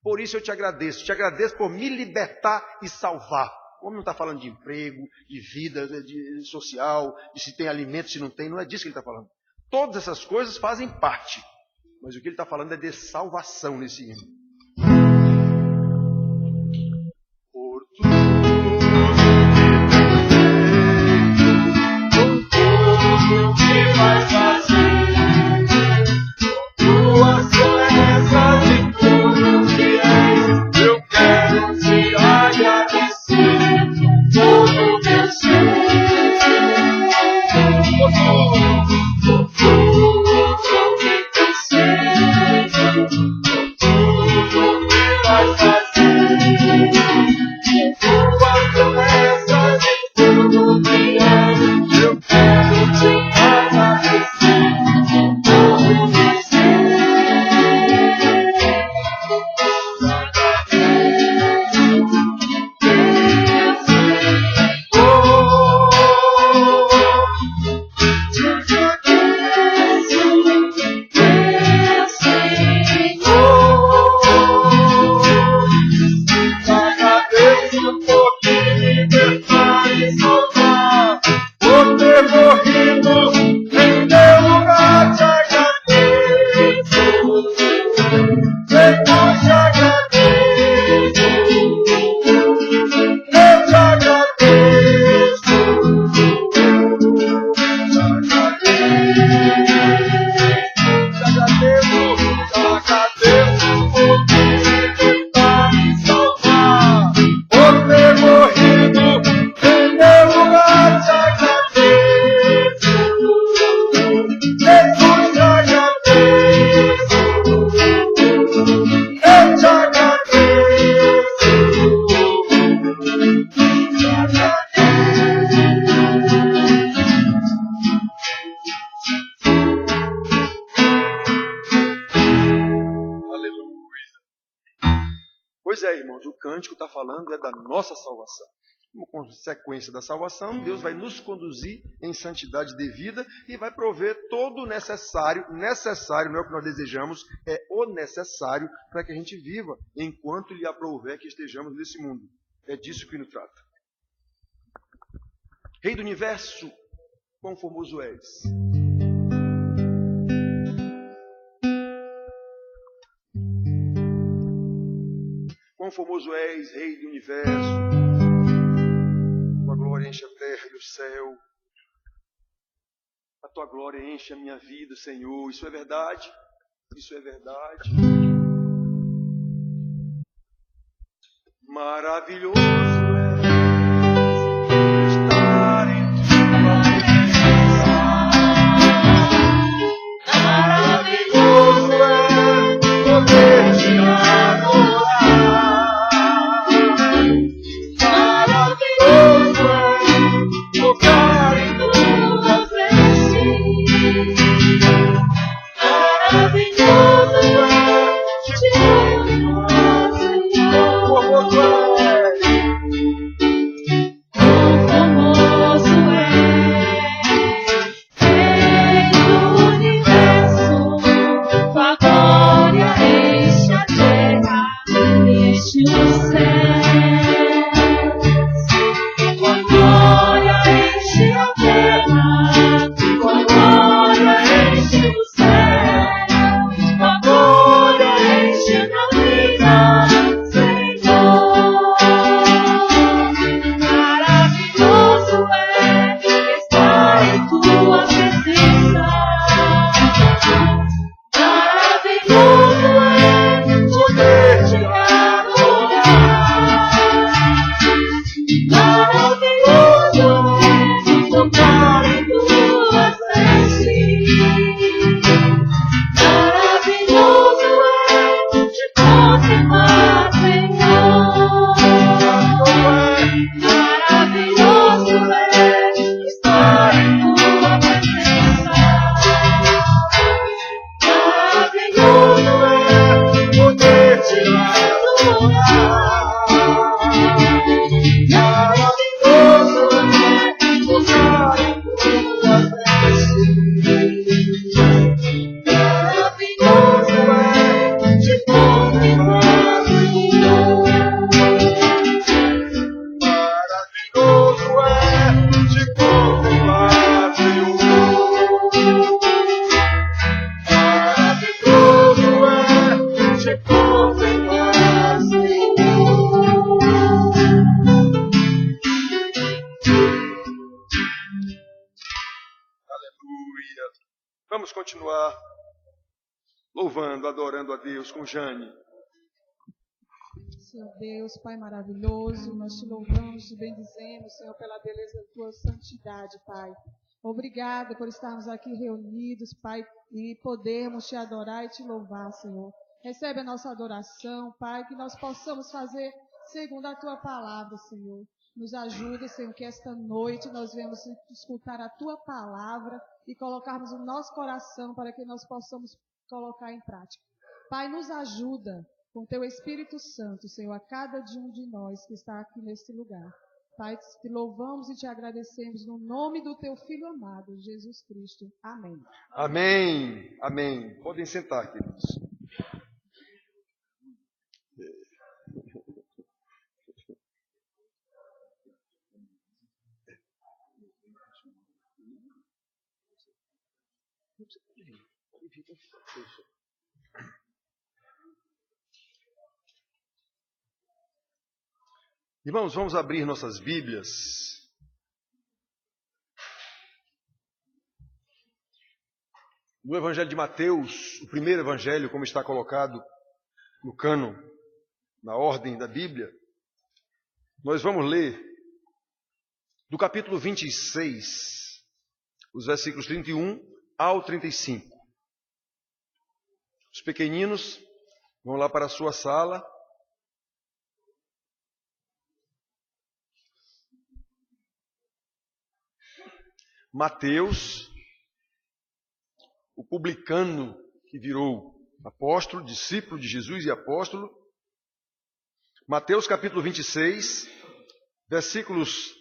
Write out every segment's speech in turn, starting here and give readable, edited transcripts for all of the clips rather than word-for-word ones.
Por isso eu te agradeço por me libertar e salvar. O homem não está falando de emprego, de vida, de social, de se tem alimento, se não tem, não é disso que ele está falando. Todas essas coisas fazem parte, mas o que ele está falando é de salvação nesse hino. Por tudo que vai fazer, tuas promessas e tudo que és, eu quero te agradecer, tudo que eu sei. Por tudo que eu sei, tudo que vai fazer, tuas promessas e tudo que és, eu quero te agradecer, tudo que eu está falando é da nossa salvação. Como consequência da salvação, Deus vai nos conduzir em santidade devida e vai prover todo o necessário, não é o que nós desejamos, é o necessário para que a gente viva, enquanto lhe aprouver que estejamos nesse mundo. É disso que nos trata. Rei do universo, quão formoso és. Quão formoso és, Rei do universo. Tua glória enche a terra e o céu. A tua glória enche a minha vida, Senhor. Isso é verdade. Isso é verdade. Maravilhoso és estar em tua presença. Maravilhoso é poder te adorar. Maravilhoso é te confirmar. continuar louvando, adorando a Deus com Jane. Senhor Deus, Pai maravilhoso, nós te louvamos, te bendizemos, Senhor, pela beleza da tua santidade, Pai. Obrigada por estarmos aqui reunidos, Pai, e podermos te adorar e te louvar, Senhor. Recebe a nossa adoração, Pai, que nós possamos fazer segundo a tua palavra, Senhor. Nos ajuda, Senhor, que esta noite nós venhamos escutar a tua palavra e colocarmos o nosso coração para que nós possamos colocar em prática. Pai, nos ajuda com teu Espírito Santo, Senhor, a cada um de nós que está aqui neste lugar. Pai, te louvamos e te agradecemos no nome do teu Filho amado, Jesus Cristo. Amém. Amém. Amém. Podem sentar, queridos. Irmãos, vamos abrir nossas Bíblias no Evangelho de Mateus, o primeiro Evangelho, como está colocado no cânon, na ordem da Bíblia. Nós vamos ler do capítulo 26, os versículos 31 ao 35. Os pequeninos vão lá para a sua sala. Mateus, o publicano que virou apóstolo, discípulo de Jesus e apóstolo. Mateus capítulo 26, versículos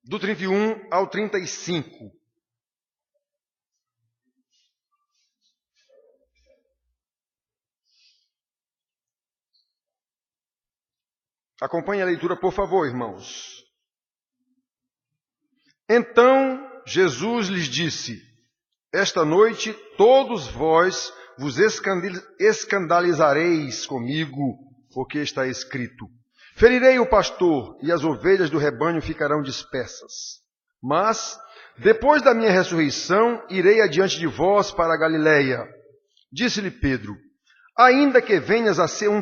do 31 ao 35. Acompanhe a leitura, por favor, irmãos. Então Jesus lhes disse: esta noite todos vós vos escandalizareis comigo, porque está escrito: ferirei o pastor e as ovelhas do rebanho ficarão dispersas. Mas, depois da minha ressurreição, irei adiante de vós para a Galileia. Disse-lhe Pedro: ainda que venhas a ser um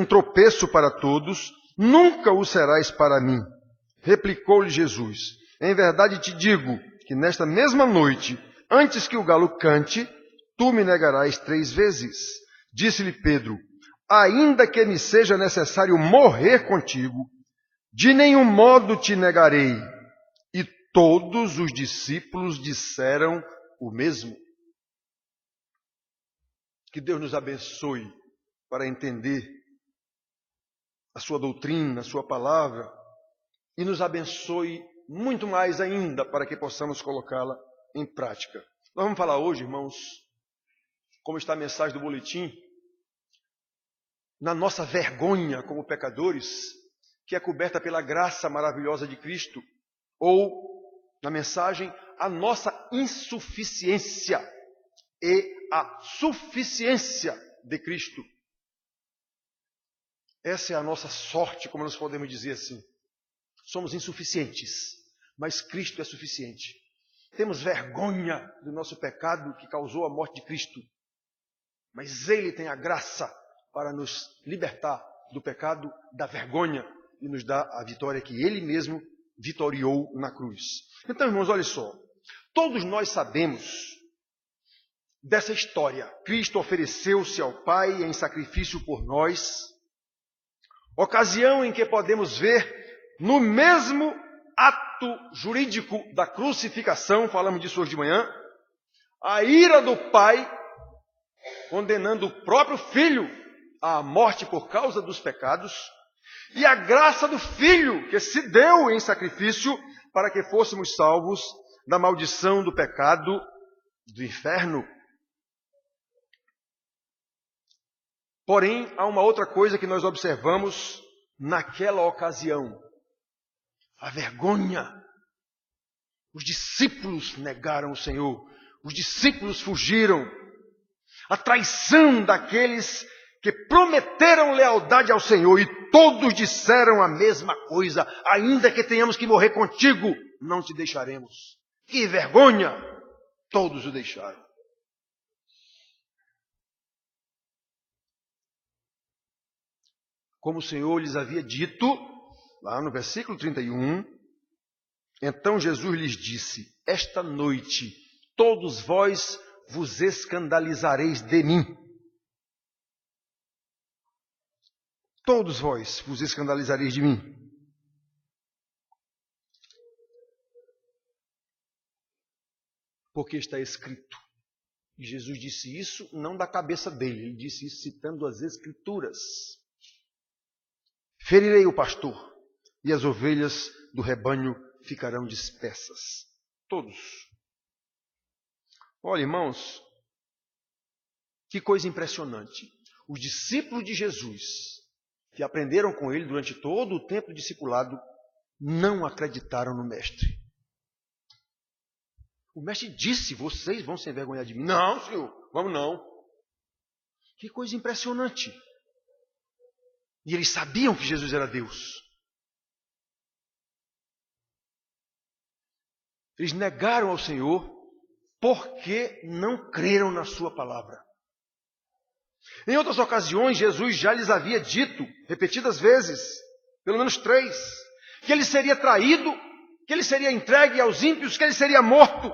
tropeço para todos, nunca o serás para mim. Replicou-lhe Jesus: em verdade te digo que nesta mesma noite, antes que o galo cante, tu me negarás 3 vezes. Disse-lhe Pedro: ainda que me seja necessário morrer contigo, de nenhum modo te negarei. E todos os discípulos disseram o mesmo. Que Deus nos abençoe para entender a sua doutrina, a sua palavra, e nos abençoe muito mais ainda para que possamos colocá-la em prática. Nós vamos falar hoje, irmãos, como está a mensagem do boletim, na nossa vergonha como pecadores, que é coberta pela graça maravilhosa de Cristo, ou, na mensagem, a nossa insuficiência e a suficiência de Cristo. Essa é a nossa sorte, como nós podemos dizer assim. Somos insuficientes, mas Cristo é suficiente. Temos vergonha do nosso pecado que causou a morte de Cristo, mas Ele tem a graça para nos libertar do pecado, da vergonha, e nos dar a vitória que Ele mesmo vitoriou na cruz. Então, irmãos, olha só. Todos nós sabemos dessa história. Cristo ofereceu-se ao Pai em sacrifício por nós, ocasião em que podemos ver no mesmo ato jurídico da crucificação, falamos disso hoje de manhã, a ira do Pai condenando o próprio Filho à morte por causa dos pecados, e a graça do Filho que se deu em sacrifício para que fôssemos salvos da maldição do pecado, do inferno. Porém, há uma outra coisa que nós observamos naquela ocasião. A vergonha. Os discípulos negaram o Senhor. Os discípulos fugiram. A traição daqueles que prometeram lealdade ao Senhor e todos disseram a mesma coisa. Ainda que tenhamos que morrer contigo, não te deixaremos. Que vergonha! Todos o deixaram. como o Senhor lhes havia dito, lá no versículo 31, então Jesus lhes disse: esta noite todos vós vos escandalizareis de mim. Todos vós vos escandalizareis de mim. Porque está escrito. E Jesus disse isso não da cabeça dele, ele disse isso citando as Escrituras. Ferirei o pastor, e as ovelhas do rebanho ficarão dispersas. Todos. Olha, irmãos, que coisa impressionante. Os discípulos de Jesus, que aprenderam com ele durante todo o tempo do discipulado, não acreditaram no Mestre. O Mestre disse: vocês vão se envergonhar de mim. Não, Senhor, vamos não. Que coisa impressionante. E eles sabiam que Jesus era Deus. Eles negaram ao Senhor porque não creram na sua palavra. Em outras ocasiões, Jesus já lhes havia dito, repetidas vezes, pelo menos 3, que ele seria traído, que ele seria entregue aos ímpios, que ele seria morto.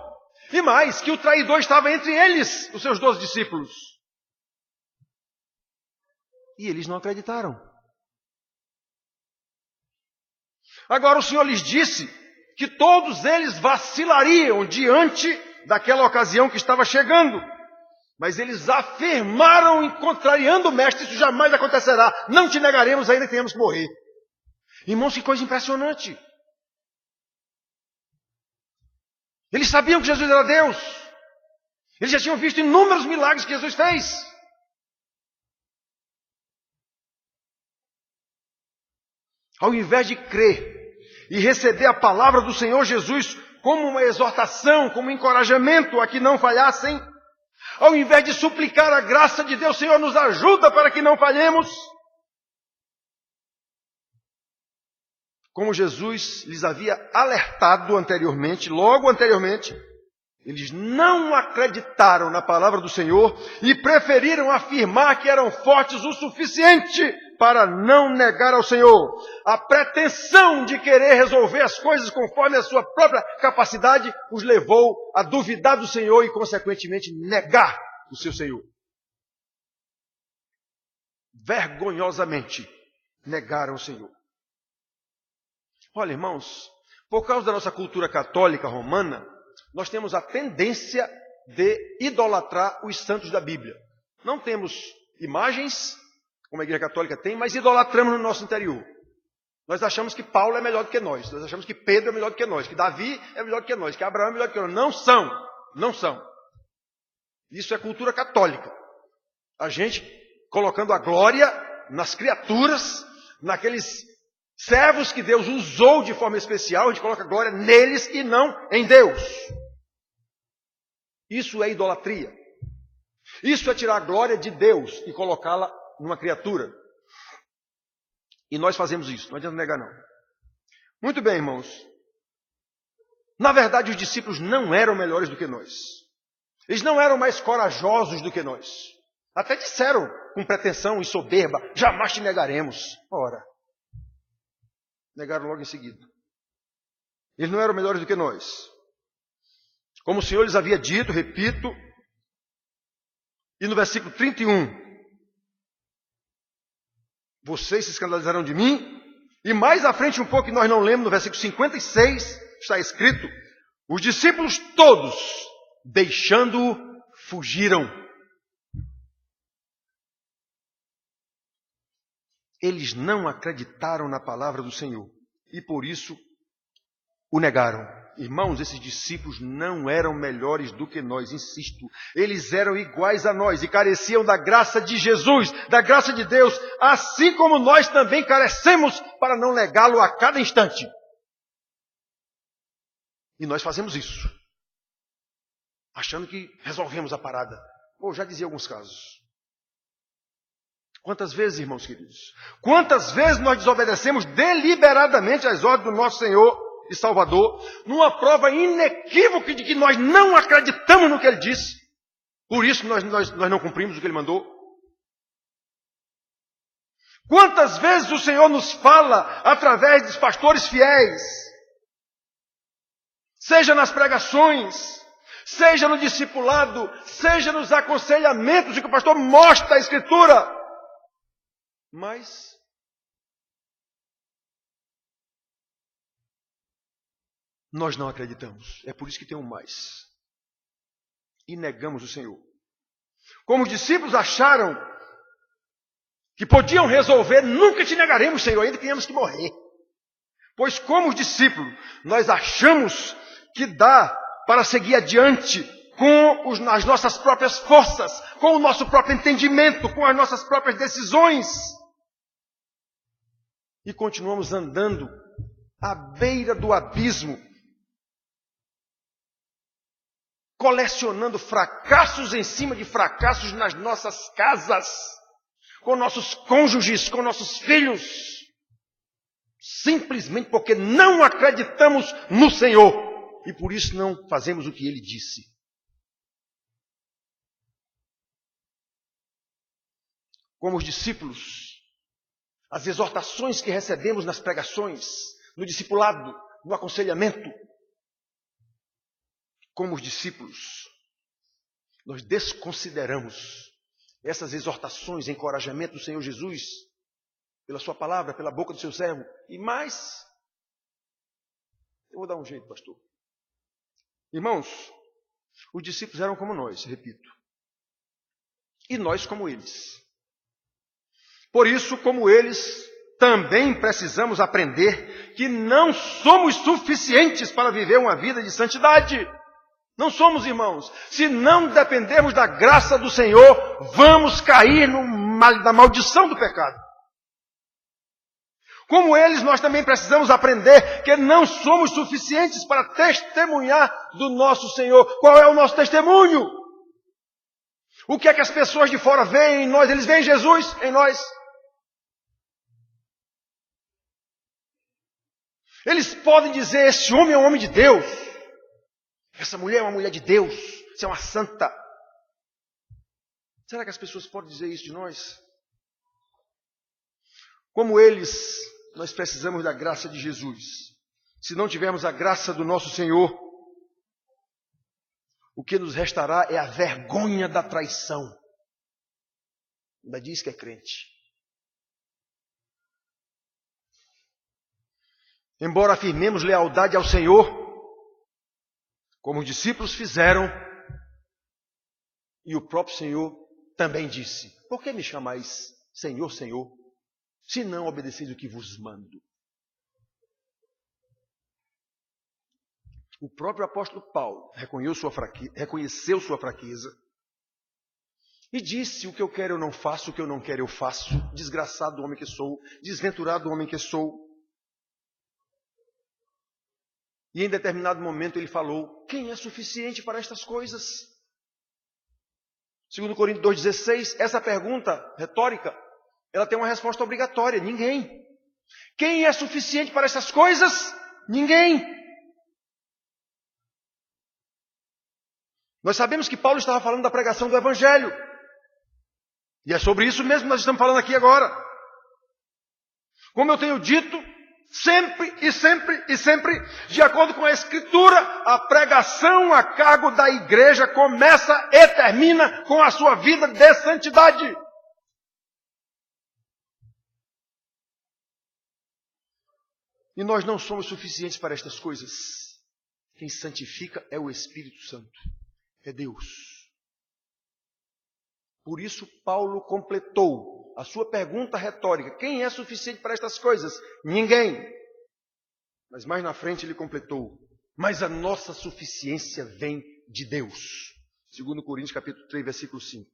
E mais, que o traidor estava entre eles, os seus 12 discípulos. E eles não acreditaram. Agora o Senhor lhes disse que todos eles vacilariam diante daquela ocasião que estava chegando. Mas eles afirmaram, contrariando o Mestre: isso jamais acontecerá. Não te negaremos, ainda que tenhamos que morrer. Irmãos, que coisa impressionante. Eles sabiam que Jesus era Deus. Eles já tinham visto inúmeros milagres que Jesus fez. Ao invés de crer e receber a palavra do Senhor Jesus como uma exortação, como um encorajamento a que não falhassem, ao invés de suplicar a graça de Deus: Senhor, nos ajuda para que não falhemos, como Jesus lhes havia alertado anteriormente, logo anteriormente, eles não acreditaram na palavra do Senhor e preferiram afirmar que eram fortes o suficiente para não negar ao Senhor. A pretensão de querer resolver as coisas conforme a sua própria capacidade os levou a duvidar do Senhor e, consequentemente, negar o seu Senhor. Vergonhosamente negaram o Senhor. Olha, irmãos, por causa da nossa cultura católica romana, nós temos a tendência de idolatrar os santos da Bíblia. Não temos imagens, como a Igreja Católica tem, mas idolatramos no nosso interior. Nós achamos que Paulo é melhor do que nós achamos que Pedro é melhor do que nós, que Davi é melhor do que nós, que Abraão é melhor do que nós. Não são, não são. Isso é cultura católica. A gente colocando a glória nas criaturas, naqueles servos que Deus usou de forma especial, a gente coloca glória neles e não em Deus. Isso é idolatria. Isso é tirar a glória de Deus e colocá-la numa criatura. E nós fazemos isso, não adianta negar não. Muito bem, irmãos. Na verdade, os discípulos não eram melhores do que nós. Eles não eram mais corajosos do que nós. Até disseram com pretensão e soberba: jamais te negaremos. Ora, negaram logo em seguida. Eles não eram melhores do que nós. Como o Senhor lhes havia dito, repito, e no versículo 31, vocês se escandalizarão de mim. E mais à frente um pouco, que nós não lemos, no versículo 56, está escrito: os discípulos todos, deixando-o, fugiram. Eles não acreditaram na palavra do Senhor e por isso o negaram. Irmãos, esses discípulos não eram melhores do que nós, insisto. Eles eram iguais a nós e careciam da graça de Jesus, da graça de Deus, assim como nós também carecemos para não negá-lo a cada instante. E nós fazemos isso, achando que resolvemos a parada. Ou já dizia alguns casos. Quantas vezes, irmãos queridos, quantas vezes nós desobedecemos deliberadamente às ordens do nosso Senhor e Salvador, numa prova inequívoca de que nós não acreditamos no que Ele disse, por isso nós não cumprimos o que Ele mandou. Quantas vezes o Senhor nos fala através dos pastores fiéis, seja nas pregações, seja no discipulado, seja nos aconselhamentos em que o pastor mostra a Escritura. Mas nós não acreditamos. É por isso que tem um mais. E negamos o Senhor. Como os discípulos acharam que podiam resolver, nunca te negaremos, Senhor, ainda que tenhamos que morrer. Pois como os discípulos, nós achamos que dá para seguir adiante com as nossas próprias forças, com o nosso próprio entendimento, com as nossas próprias decisões. E continuamos andando à beira do abismo, colecionando fracassos em cima de fracassos nas nossas casas, com nossos cônjuges, com nossos filhos, simplesmente porque não acreditamos no Senhor e por isso não fazemos o que Ele disse. Como os discípulos, as exortações que recebemos nas pregações, no discipulado, no aconselhamento, como os discípulos, nós desconsideramos essas exortações, encorajamento do Senhor Jesus, pela sua palavra, pela boca do seu servo. E mais, eu vou dar um jeito, pastor. Irmãos, os discípulos eram como nós, repito. E nós como eles. Por isso, como eles, também precisamos aprender que não somos suficientes para viver uma vida de santidade. Não somos, irmãos. Se não dependermos da graça do Senhor, vamos cair na maldição do pecado. Como eles, nós também precisamos aprender que não somos suficientes para testemunhar do nosso Senhor. Qual é o nosso testemunho? O que é que as pessoas de fora veem em nós? Eles veem Jesus em nós. Eles podem dizer, esse homem é um homem de Deus. Essa mulher é uma mulher de Deus. Você é uma santa. Será que as pessoas podem dizer isso de nós? Como eles, nós precisamos da graça de Jesus. Se não tivermos a graça do nosso Senhor, o que nos restará é a vergonha da traição. Ainda diz que é crente. Embora afirmemos lealdade ao Senhor, como os discípulos fizeram, e o próprio Senhor também disse, por que me chamais Senhor, Senhor, se não obedeceis o que vos mando? O próprio apóstolo Paulo reconheceu sua fraqueza e disse, o que eu quero eu não faço, o que eu não quero eu faço, desgraçado do homem que sou, desventurado do homem que sou. E em determinado momento ele falou, quem é suficiente para estas coisas? 2 Coríntios 2,16, essa pergunta retórica, ela tem uma resposta obrigatória, ninguém. Quem é suficiente para essas coisas? Ninguém. Nós sabemos que Paulo estava falando da pregação do Evangelho. E é sobre isso mesmo que nós estamos falando aqui agora. Como eu tenho dito, sempre, de acordo com a Escritura, a pregação a cargo da igreja começa e termina com a sua vida de santidade. E nós não somos suficientes para estas coisas. Quem santifica é o Espírito Santo, é Deus. Por isso Paulo completou a sua pergunta retórica, quem é suficiente para estas coisas? Ninguém. Mas mais na frente ele completou, mas a nossa suficiência vem de Deus. 2 Coríntios capítulo 3, versículo 5.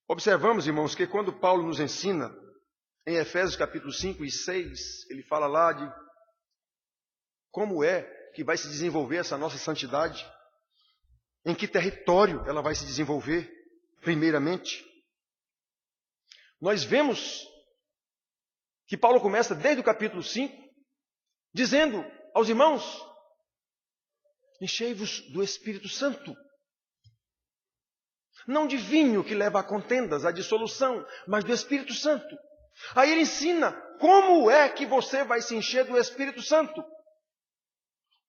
Observamos, irmãos, que quando Paulo nos ensina, em Efésios capítulo 5 e 6, ele fala lá de como é que vai se desenvolver essa nossa santidade, em que território ela vai se desenvolver. Primeiramente, nós vemos que Paulo começa desde o capítulo 5, dizendo aos irmãos, enchei-vos do Espírito Santo. Não de vinho que leva a contendas, a dissolução, mas do Espírito Santo. Aí ele ensina como é que você vai se encher do Espírito Santo.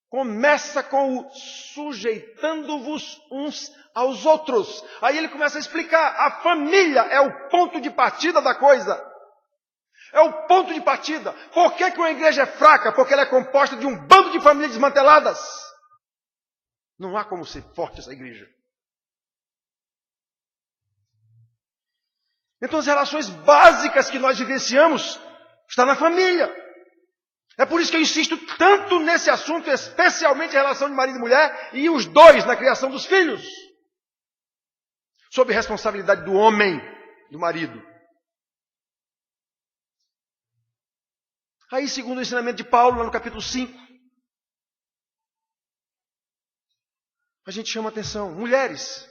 Começa com o sujeitando-vos uns aos outros. Aí ele começa a explicar. A família é o ponto de partida da coisa. É o ponto de partida. Por que uma igreja é fraca? Porque ela é composta de um bando de famílias desmanteladas. Não há como ser forte essa igreja. Então as relações básicas que nós vivenciamos estão na família. É por isso que eu insisto tanto nesse assunto, especialmente a relação de marido e mulher, e os dois na criação dos filhos. Sob responsabilidade do homem, do marido. Aí, segundo o ensinamento de Paulo, lá no capítulo 5, a gente chama atenção. Mulheres,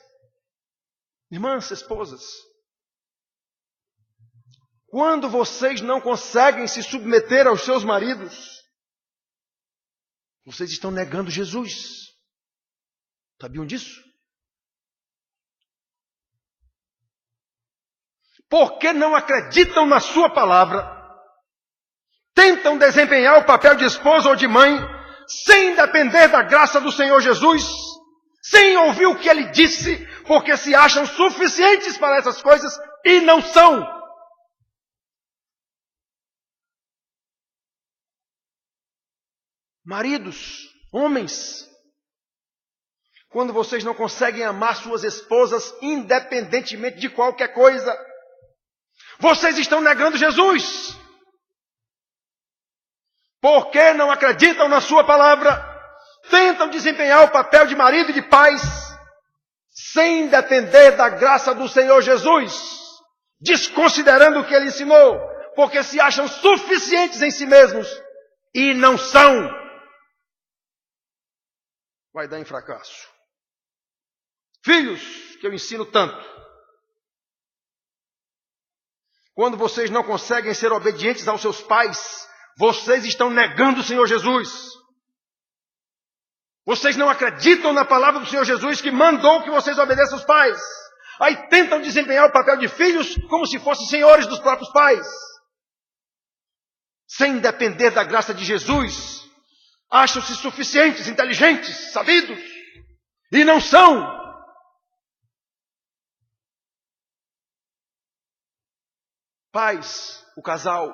irmãs, esposas. Quando vocês não conseguem se submeter aos seus maridos, vocês estão negando Jesus. Sabiam disso? Porque não acreditam na sua palavra, tentam desempenhar o papel de esposa ou de mãe, sem depender da graça do Senhor Jesus, sem ouvir o que Ele disse, porque se acham suficientes para essas coisas e não são. Maridos, homens, quando vocês não conseguem amar suas esposas independentemente de qualquer coisa, vocês estão negando Jesus. Porque não acreditam na sua palavra, tentam desempenhar o papel de marido e de pais, sem depender da graça do Senhor Jesus, desconsiderando o que Ele ensinou, porque se acham suficientes em si mesmos e não são. Vai dar em fracasso. Filhos, que eu ensino tanto. Quando vocês não conseguem ser obedientes aos seus pais, vocês estão negando o Senhor Jesus. Vocês não acreditam na palavra do Senhor Jesus que mandou que vocês obedeçam aos pais. Aí tentam desempenhar o papel de filhos como se fossem senhores dos próprios pais. Sem depender da graça de Jesus, acham-se suficientes, inteligentes, sabidos, e não são. Pais, o casal,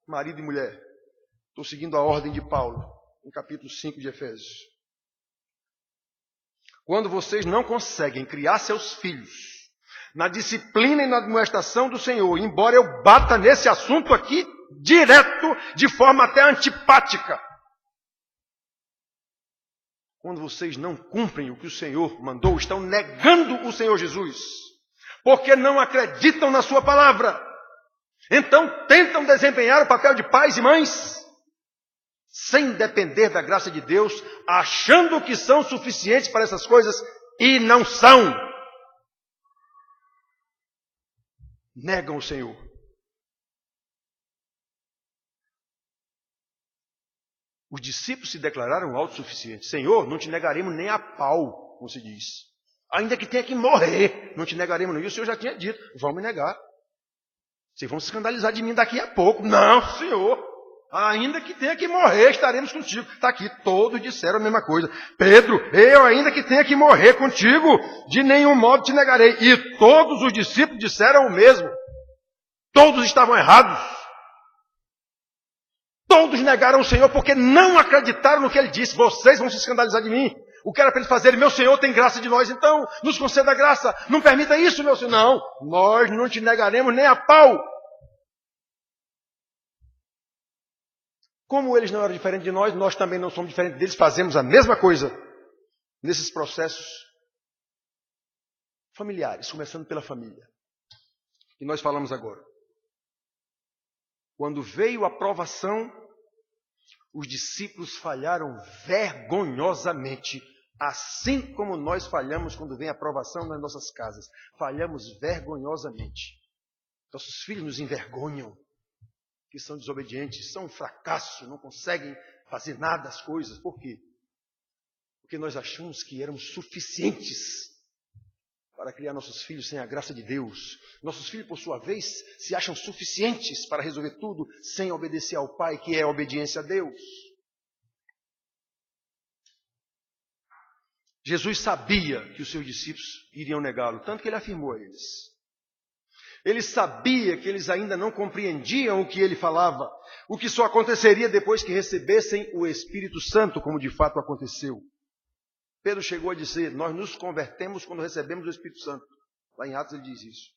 marido e mulher. Estou seguindo a ordem de Paulo, no capítulo 5 de Efésios. Quando vocês não conseguem criar seus filhos na disciplina e na admoestação do Senhor, embora eu bata nesse assunto aqui direto, de forma até antipática. Quando vocês não cumprem o que o Senhor mandou, estão negando o Senhor Jesus, porque não acreditam na sua palavra. Então tentam desempenhar o papel de pais e mães, sem depender da graça de Deus, achando que são suficientes para essas coisas e não são. Negam o Senhor. Os discípulos se declararam autossuficientes. Senhor, não te negaremos nem a pau, como se diz. Ainda que tenha que morrer, não te negaremos. E o Senhor já tinha dito, vão me negar. Vocês vão se escandalizar de mim daqui a pouco. Não, Senhor, ainda que tenha que morrer, estaremos contigo. Está aqui, todos disseram a mesma coisa. Pedro, eu ainda que tenha que morrer contigo, de nenhum modo te negarei. E todos os discípulos disseram o mesmo. Todos estavam errados. Todos negaram o Senhor porque não acreditaram no que Ele disse. Vocês vão se escandalizar de mim. O que era para eles fazerem? Meu Senhor tem graça de nós, então nos conceda a graça. Não permita isso, meu Senhor. Não, nós não te negaremos nem a pau. Como eles não eram diferentes de nós, nós também não somos diferentes deles. Fazemos a mesma coisa nesses processos familiares, começando pela família. E nós falamos agora. Quando veio a provação, os discípulos falharam vergonhosamente, assim como nós falhamos quando vem a provação nas nossas casas. Falhamos vergonhosamente. Nossos filhos nos envergonham, que são desobedientes, são um fracasso, não conseguem fazer nada das coisas. Por quê? Porque nós achamos que éramos suficientes para criar nossos filhos sem a graça de Deus. Nossos filhos, por sua vez, se acham suficientes para resolver tudo sem obedecer ao Pai, que é a obediência a Deus. Jesus sabia que os seus discípulos iriam negá-lo, tanto que ele afirmou a eles. Ele sabia que eles ainda não compreendiam o que ele falava, o que só aconteceria depois que recebessem o Espírito Santo, como de fato aconteceu. Pedro chegou a dizer, nós nos convertemos quando recebemos o Espírito Santo. Lá em Atos ele diz isso.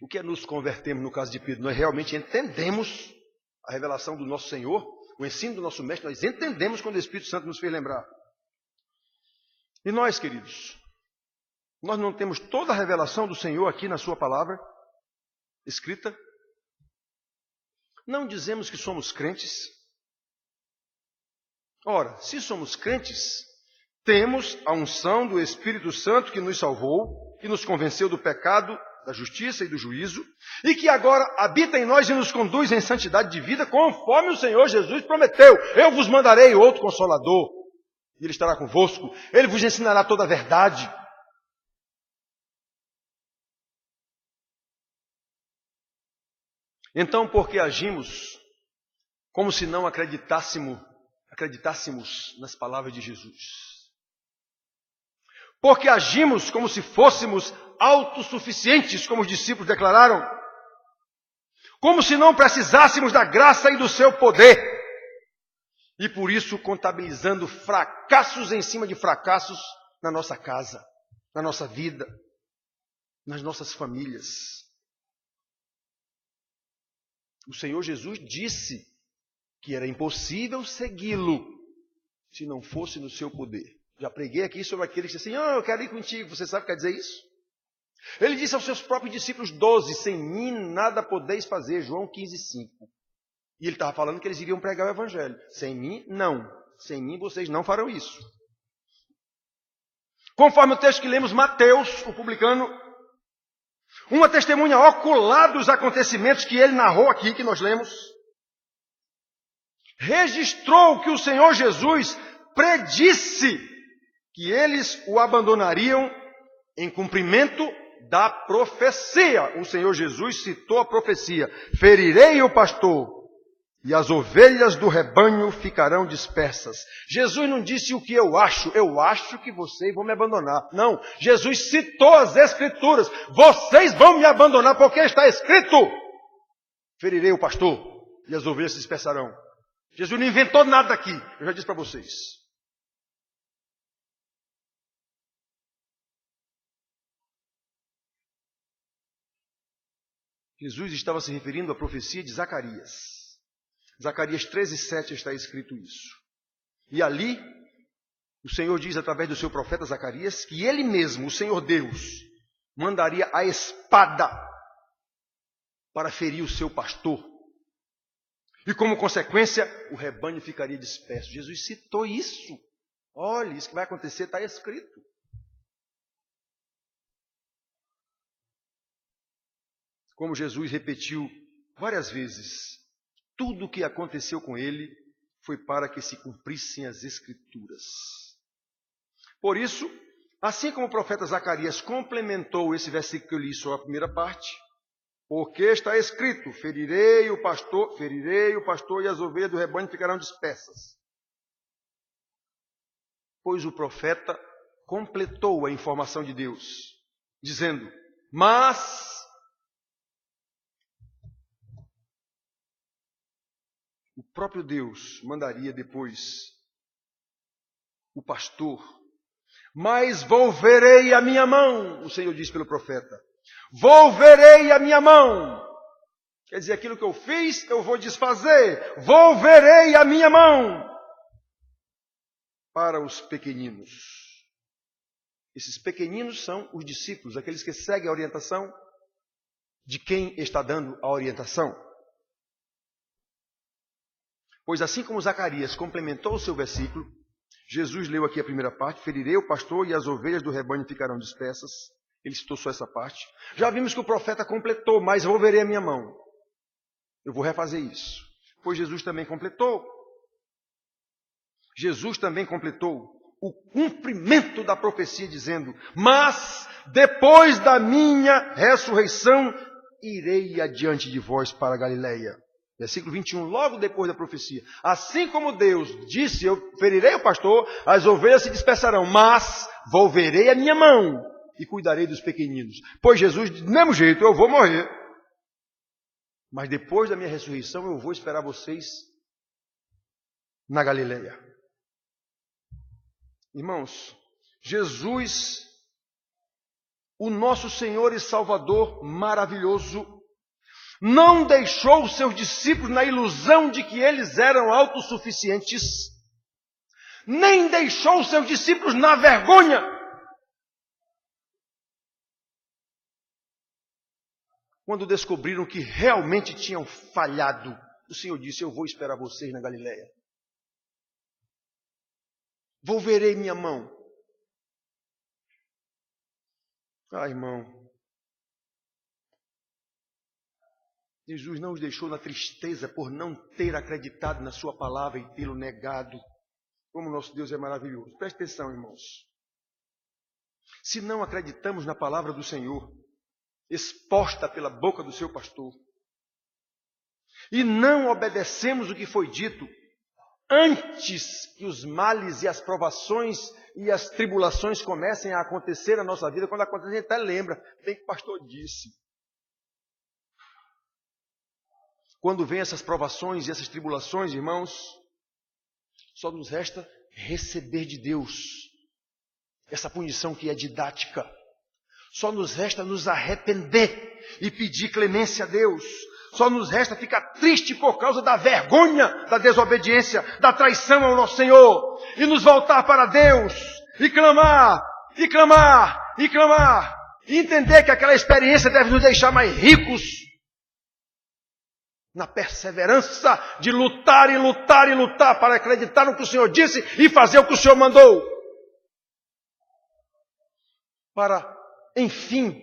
O que é nos convertemos no caso de Pedro? Nós realmente entendemos a revelação do nosso Senhor, o ensino do nosso Mestre, nós entendemos quando o Espírito Santo nos fez lembrar. E nós, queridos, nós não temos toda a revelação do Senhor aqui na sua palavra, escrita. Não dizemos que somos crentes. Ora, se somos crentes, temos a unção do Espírito Santo que nos salvou, que nos convenceu do pecado, da justiça e do juízo, e que agora habita em nós e nos conduz em santidade de vida, conforme o Senhor Jesus prometeu. Eu vos mandarei outro Consolador, e Ele estará convosco. Ele vos ensinará toda a verdade. Então, por que agimos como se não acreditássemos nas palavras de Jesus? Porque agimos como se fôssemos autossuficientes, como os discípulos declararam. Como se não precisássemos da graça e do seu poder. E por isso contabilizando fracassos em cima de fracassos na nossa casa, na nossa vida, nas nossas famílias. O Senhor Jesus disse que era impossível segui-lo se não fosse no seu poder. Já preguei aqui sobre aquele que disse assim, eu quero ir contigo. Você sabe o que quer dizer isso? Ele disse aos seus próprios discípulos 12, sem mim nada podeis fazer, João 15:5. E ele estava falando que eles iriam pregar o evangelho. Sem mim, não. Sem mim vocês não farão isso. Conforme o texto que lemos, Mateus, o publicano, uma testemunha ocular dos acontecimentos que ele narrou aqui, que nós lemos, registrou que o Senhor Jesus predisse que eles o abandonariam em cumprimento da profecia. O Senhor Jesus citou a profecia: ferirei o pastor e as ovelhas do rebanho ficarão dispersas. Jesus não disse o que eu acho que vocês vão me abandonar. Não, Jesus citou as Escrituras. Vocês vão me abandonar porque está escrito: ferirei o pastor e as ovelhas se dispersarão. Jesus não inventou nada aqui, eu já disse para vocês. Jesus estava se referindo à profecia de Zacarias. Zacarias 13:7 está escrito isso. E ali, o Senhor diz através do seu profeta Zacarias que ele mesmo, o Senhor Deus, mandaria a espada para ferir o seu pastor. E como consequência, o rebanho ficaria disperso. Jesus citou isso. Olha, isso que vai acontecer está escrito. Como Jesus repetiu várias vezes, tudo o que aconteceu com ele foi para que se cumprissem as Escrituras. Por isso, assim como o profeta Zacarias complementou esse versículo que eu li só a primeira parte, porque está escrito: ferirei o pastor e as ovelhas do rebanho ficarão dispersas. Pois o profeta completou a informação de Deus, dizendo: mas o próprio Deus mandaria depois o pastor. Mas volverei a minha mão, o Senhor diz pelo profeta. Volverei a minha mão. Quer dizer, aquilo que eu fiz, eu vou desfazer. Volverei a minha mão para os pequeninos. Esses pequeninos são os discípulos, aqueles que seguem a orientação de quem está dando a orientação. Pois assim como Zacarias complementou o seu versículo, Jesus leu aqui a primeira parte: ferirei o pastor e as ovelhas do rebanho ficarão dispersas. Ele citou só essa parte. Já vimos que o profeta completou: mas volverei a minha mão. Eu vou refazer isso. Pois Jesus também completou. Jesus também completou: o cumprimento da profecia, dizendo: mas depois da minha ressurreição, irei adiante de vós para a Galileia. Versículo 21, logo depois da profecia. Assim como Deus disse: eu ferirei o pastor, as ovelhas se dispersarão, mas volverei a minha mão e cuidarei dos pequeninos. Pois Jesus diz: do mesmo jeito, eu vou morrer, mas depois da minha ressurreição eu vou esperar vocês na Galileia. Irmãos, Jesus, o nosso Senhor e Salvador maravilhoso, não deixou os seus discípulos na ilusão de que eles eram autossuficientes, nem deixou os seus discípulos na vergonha. Quando descobriram que realmente tinham falhado, o Senhor disse: eu vou esperar vocês na Galileia. Volverei minha mão. Irmão, Jesus não os deixou na tristeza por não ter acreditado na sua palavra e tê-lo negado. Como nosso Deus é maravilhoso. Preste atenção, irmãos. Se não acreditamos na palavra do Senhor, exposta pela boca do seu pastor, e não obedecemos o que foi dito, antes que os males e as provações e as tribulações comecem a acontecer na nossa vida, quando acontece, a gente até lembra, bem que o pastor disse. Quando vem essas provações e essas tribulações, irmãos, só nos resta receber de Deus essa punição que é didática. Só nos resta nos arrepender e pedir clemência a Deus. Só nos resta ficar triste por causa da vergonha, da desobediência, da traição ao nosso Senhor. E nos voltar para Deus e clamar, e clamar, e clamar. E entender que aquela experiência deve nos deixar mais ricos na perseverança de lutar e lutar e lutar para acreditar no que o Senhor disse e fazer o que o Senhor mandou. Para, enfim,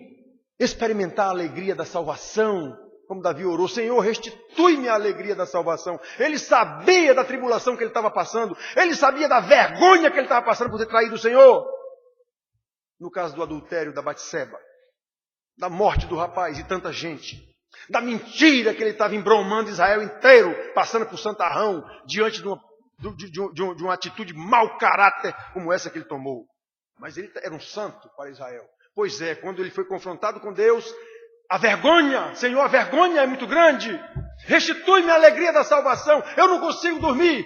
experimentar a alegria da salvação. Como Davi orou: Senhor, restitui-me a alegria da salvação. Ele sabia da tribulação que ele estava passando. Ele sabia da vergonha que ele estava passando por ter traído o Senhor. No caso do adultério da Batseba, da morte do rapaz e tanta gente, da mentira que ele estava embromando Israel inteiro, passando por santarrão, diante de uma atitude mau caráter como essa que ele tomou. Mas ele era um santo para Israel. Pois é, quando ele foi confrontado com Deus, a vergonha, Senhor, a vergonha é muito grande. Restitui-me a alegria da salvação. Eu não consigo dormir.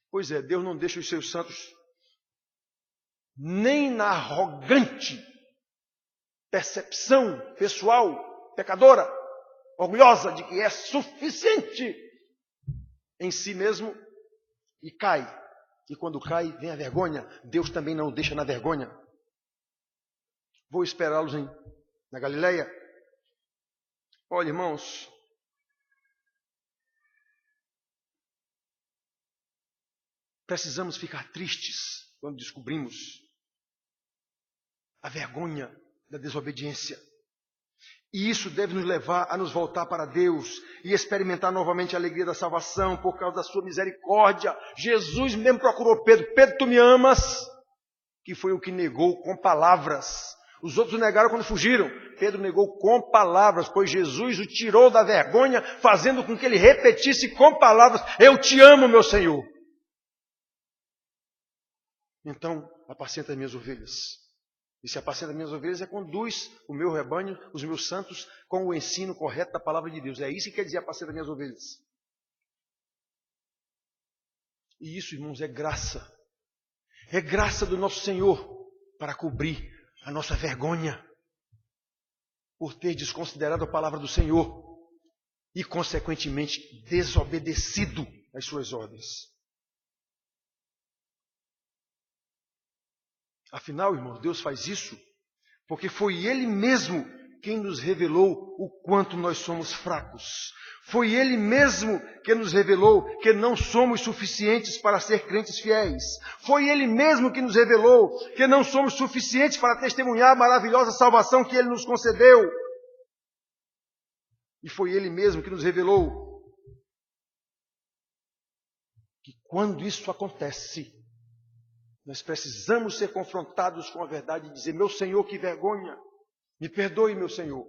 Pois é, Deus não deixa os seus santos nem na arrogante percepção pessoal, pecadora, orgulhosa de que é suficiente em si mesmo, e cai. E quando cai, vem a vergonha. Deus também não o deixa na vergonha. Vou esperá-los na Galileia. Olha, irmãos, precisamos ficar tristes quando descobrimos a vergonha da desobediência. E isso deve nos levar a nos voltar para Deus e experimentar novamente a alegria da salvação por causa da sua misericórdia. Jesus mesmo procurou Pedro: Pedro, tu me amas? Que foi o que negou com palavras. Os outros o negaram quando fugiram. Pedro negou com palavras, pois Jesus o tirou da vergonha, fazendo com que ele repetisse com palavras: eu te amo, meu Senhor. Então, apacenta as minhas ovelhas. E se apacenta as minhas ovelhas, conduz o meu rebanho, os meus santos, com o ensino correto da palavra de Deus. É isso que quer dizer apacenta as minhas ovelhas. E isso, irmãos, é graça. É graça do nosso Senhor para cobrir a nossa vergonha por ter desconsiderado a palavra do Senhor e, consequentemente, desobedecido às suas ordens. Afinal, irmãos, Deus faz isso porque foi Ele mesmo quem nos revelou o quanto nós somos fracos. Foi Ele mesmo que nos revelou que não somos suficientes para ser crentes fiéis. Foi Ele mesmo que nos revelou que não somos suficientes para testemunhar a maravilhosa salvação que Ele nos concedeu. E foi Ele mesmo que nos revelou que quando isso acontece, nós precisamos ser confrontados com a verdade e dizer: meu Senhor, que vergonha! Me perdoe, meu Senhor.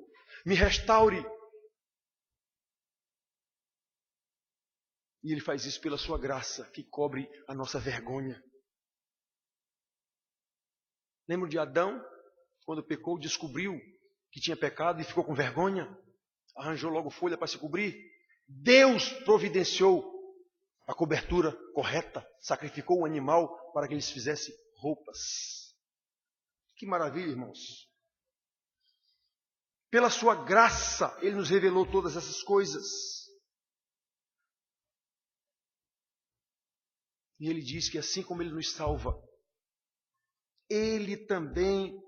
Me restaure. E Ele faz isso pela sua graça, que cobre a nossa vergonha. Lembra de Adão? Quando pecou, descobriu que tinha pecado e ficou com vergonha? Arranjou logo folha para se cobrir? Deus providenciou a cobertura correta, sacrificou um animal para que eles fizessem roupas. Que maravilha, irmãos. Pela sua graça, Ele nos revelou todas essas coisas. E Ele diz que assim como Ele nos salva, Ele também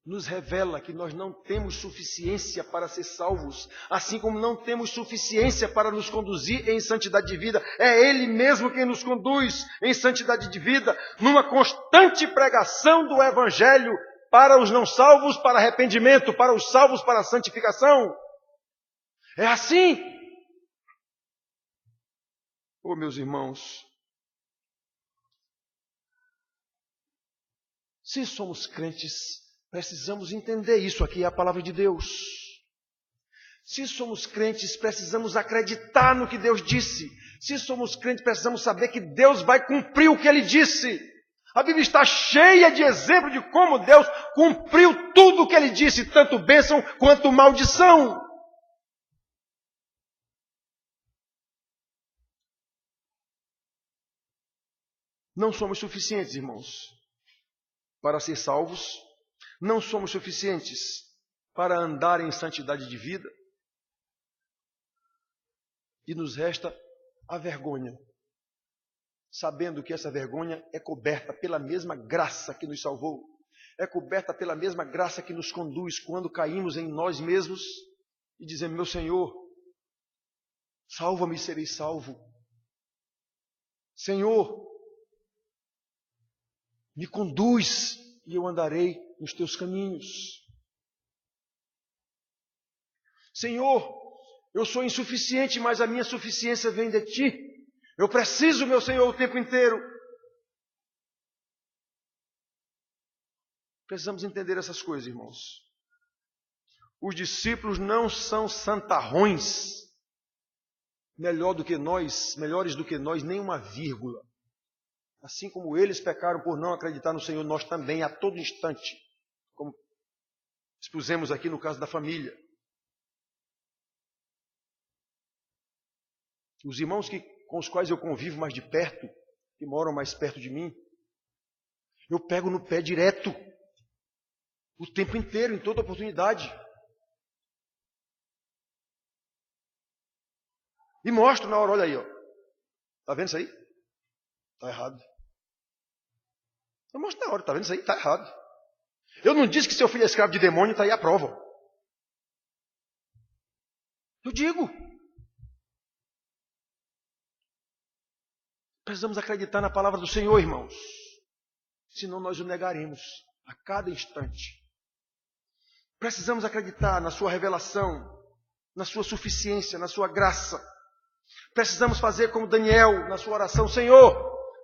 nos revela que nós não temos suficiência para ser salvos, assim como não temos suficiência para nos conduzir em santidade de vida. É Ele mesmo quem nos conduz em santidade de vida, numa constante pregação do Evangelho para os não salvos, para arrependimento, para os salvos, para a santificação. É assim. Oh, meus irmãos, se somos crentes, precisamos entender isso. Aqui é a palavra de Deus. Se somos crentes, precisamos acreditar no que Deus disse. Se somos crentes, precisamos saber que Deus vai cumprir o que Ele disse. A Bíblia está cheia de exemplos de como Deus cumpriu tudo o que Ele disse, tanto bênção quanto maldição. Não somos suficientes, irmãos, para ser salvos. Não somos suficientes para andar em santidade de vida. E nos resta a vergonha, sabendo que essa vergonha é coberta pela mesma graça que nos salvou, é coberta pela mesma graça que nos conduz quando caímos em nós mesmos e dizemos: meu Senhor, salva-me e serei salvo. Senhor, me conduz e eu andarei nos teus caminhos. Senhor, eu sou insuficiente, mas a minha suficiência vem de Ti. Eu preciso, meu Senhor, o tempo inteiro. Precisamos entender essas coisas, irmãos. Os discípulos não são santarrões, melhores do que nós, nem uma vírgula. Assim como eles pecaram por não acreditar no Senhor, nós também, a todo instante, como expusemos aqui no caso da família. Os irmãos com os quais eu convivo mais de perto, que moram mais perto de mim, eu pego no pé direto, o tempo inteiro, em toda oportunidade. E mostro na hora: olha aí, ó. Tá vendo isso aí? Tá errado. Eu mostro na hora: tá vendo isso aí? Tá errado. Eu não disse que seu filho é escravo de demônio, tá aí a prova. Eu digo. Precisamos acreditar na palavra do Senhor, irmãos. Senão nós o negaremos a cada instante. Precisamos acreditar na sua revelação, na sua suficiência, na sua graça. Precisamos fazer como Daniel na sua oração: Senhor,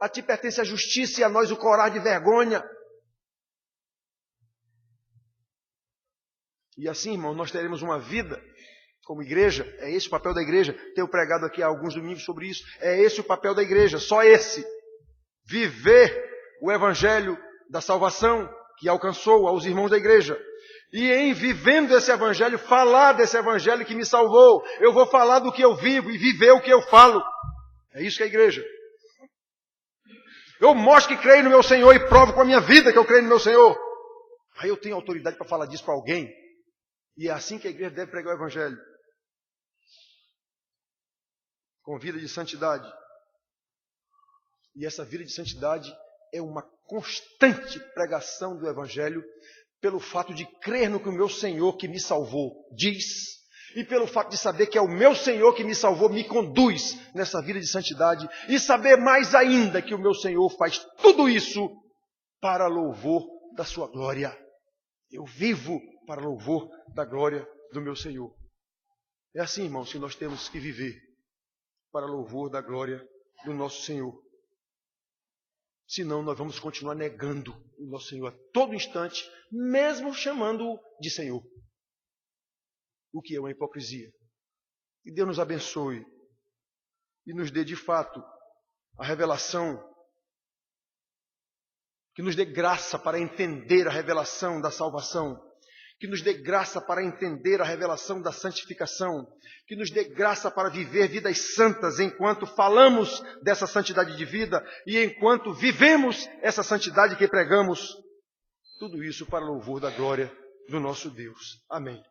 a Ti pertence a justiça e a nós o corar de vergonha. E assim, irmão, nós teremos uma vida como igreja. É esse o papel da igreja. Tenho pregado aqui há alguns domingos sobre isso. É esse o papel da igreja, só esse. Viver o evangelho da salvação que alcançou aos irmãos da igreja. E em vivendo esse evangelho, falar desse evangelho que me salvou. Eu vou falar do que eu vivo e viver o que eu falo. É isso que é a igreja. Eu mostro que creio no meu Senhor e provo com a minha vida que eu creio no meu Senhor. Aí eu tenho autoridade para falar disso para alguém. E é assim que a igreja deve pregar o evangelho. Com vida de santidade. E essa vida de santidade é uma constante pregação do evangelho, pelo fato de crer no que o meu Senhor que me salvou diz, e pelo fato de saber que é o meu Senhor que me salvou, me conduz nessa vida de santidade, e saber mais ainda que o meu Senhor faz tudo isso para louvor da sua glória. Eu vivo para louvor da glória do meu Senhor. É assim, irmãos, que nós temos que viver para louvor da glória do nosso Senhor. Senão nós vamos continuar negando o nosso Senhor a todo instante, mesmo chamando-o de Senhor. O que é uma hipocrisia. Que Deus nos abençoe e nos dê de fato a revelação, que nos dê graça para entender a revelação da salvação, que nos dê graça para entender a revelação da santificação, que nos dê graça para viver vidas santas enquanto falamos dessa santidade de vida e enquanto vivemos essa santidade que pregamos. Tudo isso para louvor da glória do nosso Deus. Amém.